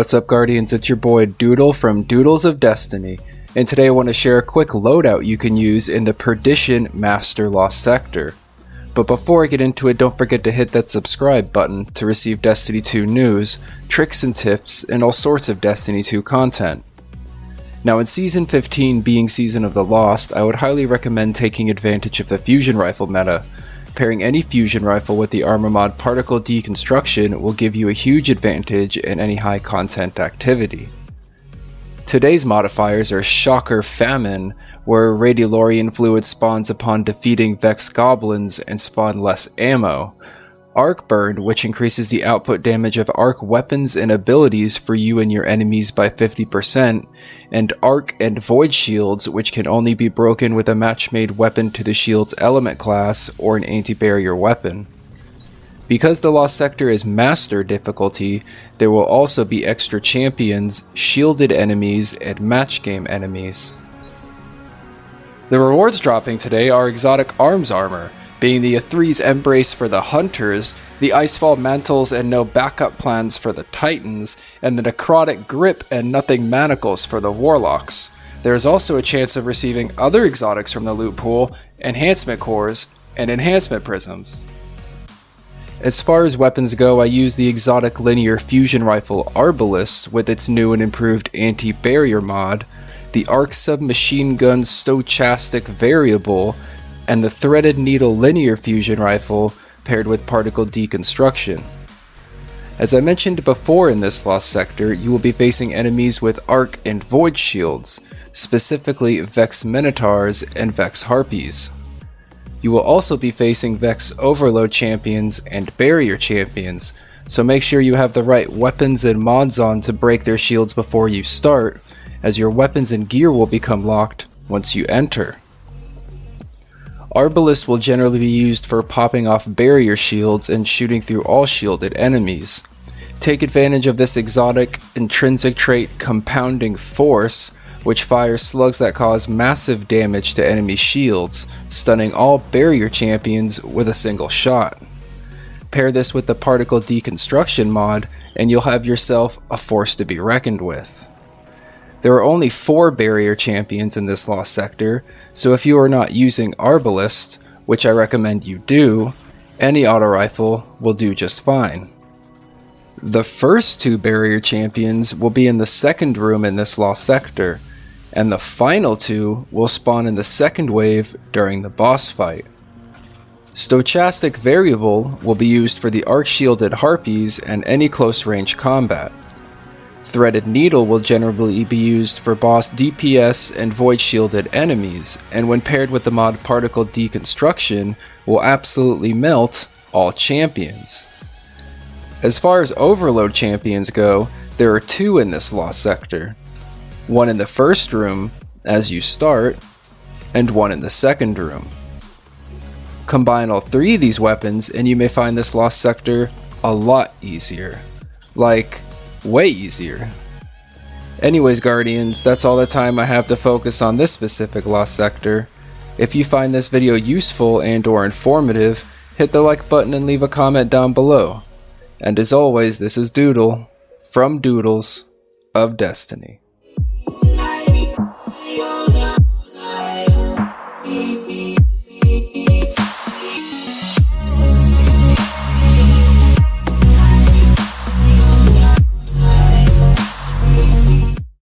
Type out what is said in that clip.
What's up, Guardians? It's your boy Doodle from Doodles of Destiny, and today I want to share a quick loadout you can use in the Perdition Master Lost Sector. But before I get into it, don't forget to hit that subscribe button to receive Destiny 2 news, tricks and tips, and all sorts of Destiny 2 content. Now, in Season 15 being Season of the Lost, I would highly recommend taking advantage of the fusion rifle meta. Pairing any fusion rifle with the armor mod Particle Deconstruction will give you a huge advantage in any high content activity. Today's modifiers are Shocker Famine, where Radiolarian fluid spawns upon defeating Vex Goblins and spawn less ammo. Arc Burn, which increases the output damage of arc weapons and abilities for you and your enemies by 50%, and Arc and Void Shields, which can only be broken with a Matchmade weapon to the shield's element class or an anti-barrier weapon. Because the Lost Sector is Master difficulty, there will also be extra champions, shielded enemies, and match game enemies. The rewards dropping today are exotic arms armor, being the ATHRYS'S EMBRACE for the Hunters, the Icefall Mantles and no backup plans for the Titans, and the NECROTIC Grip and nothing Manacles for the Warlocks. There is also a chance of receiving other exotics from the loot pool, enhancement cores, and enhancement prisms. As far as weapons go, I use the exotic linear fusion rifle Arbalest with its new and improved anti-barrier mod, the Arc submachine gun Stochastic variable, and the threaded needle linear fusion rifle paired with particle deconstruction. As I mentioned before in this Lost Sector, you will be facing enemies with arc and void shields, specifically Vex Minotaurs and Vex Harpies. You will also be facing Vex Overload champions and barrier champions, so make sure you have the right weapons and mods on to break their shields before you start, as your weapons and gear will become locked once you enter. Arbalest will generally be used for popping off barrier shields and shooting through all shielded enemies. Take advantage of this exotic intrinsic trait Compounding Force, which fires slugs that cause massive damage to enemy shields, stunning all barrier champions with a single shot. Pair this with the Particle Deconstruction mod, and you'll have yourself a force to be reckoned with. There are only 4 barrier champions in this Lost Sector, so if you are not using Arbalest, which I recommend you do, any auto rifle will do just fine. The first 2 barrier champions will be in the second room in this Lost Sector, and the final 2 will spawn in the second wave during the boss fight. Stochastic variable will be used for the arc shielded harpies and any close range combat. Threaded Needle will generally be used for boss DPS and void shielded enemies, and when paired with the mod Particle Deconstruction, will absolutely melt all champions. As far as Overload champions go, there are 2 in this Lost Sector. One in the first room, as you start, and one in the second room. Combine all 3 of these weapons and you may find this Lost Sector a lot easier. Like, way easier. Anyways, Guardians, that's all the time I have to focus on this specific Lost Sector. If you find this video useful and or informative, hit the like button and leave a comment down below. And as always, this is Doodle from Doodles of Destiny.